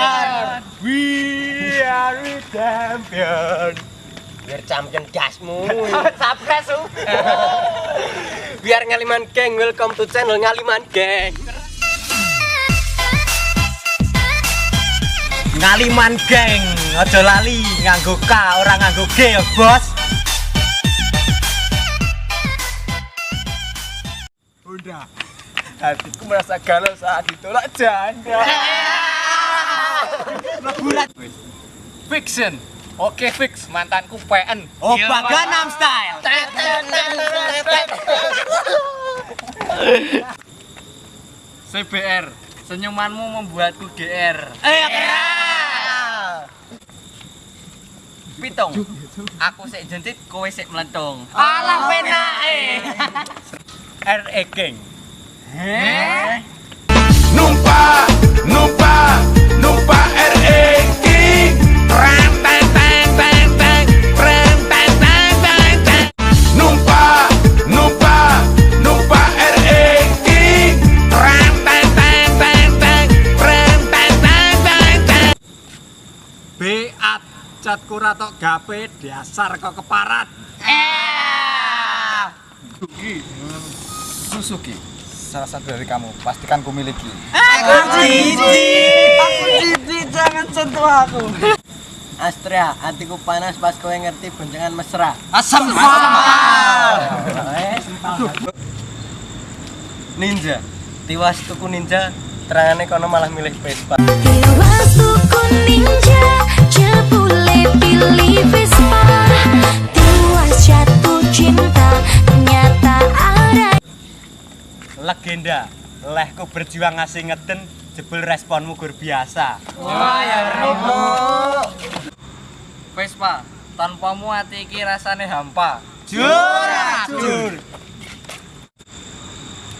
champion. We are the champion. Biar champion dasmu. Subscribe su. Biar Ngaliman Geng, welcome to channel Ngaliman Geng. Ngaliman Geng, aja lali nganggo K ora nganggo G ya, Bos. Udah. Hatiku merasa galau saat ditolak janda. Leburan. Fiction. Oke fix, mantanku PN. Oh, Gangnam Style. CBR. Senyumanmu membuatku GR. Pitung. Aku sik jentit, kowe sik mlentung. Alah penake. RE King. Numpa RE King. Teng teng teng teng teng, teng teng teng teng teng. Numpa RE King. Teng teng teng teng teng, teng teng teng teng teng. Beat cat kuratok gape dasar kok keparat. Suzuki. Salah satu dari kamu, pastikan ku miliki. Aku jijik, jangan sentuh aku. Astrea, hatiku panas pas kowe ngerti boncengan mesra. Asam Ninja, tiwas tuku ninja, terangane kono malah milih Vespa. Tiwas tuku ninja, jebule pilih Vespa. Tiwas jatuh cinta, ternyata ada. Legenda, lehku berjuang ngasih ngeden, jebul responmu gur biasa. Wah, ya Romo. Vespa, tanpamu hati iki rasane hampa. Jur.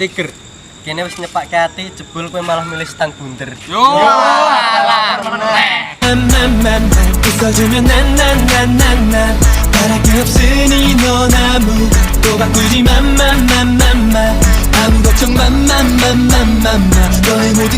Tiger, kene wis nyepake ati, jebul kowe malah milih stang bunder. Alah, 웃어주면 난난난난난 바랄 게 없으니 넌 아무도 바꾸지 맘맘맘맘맘 아무 걱정 맘맘맘맘맘 너의 모든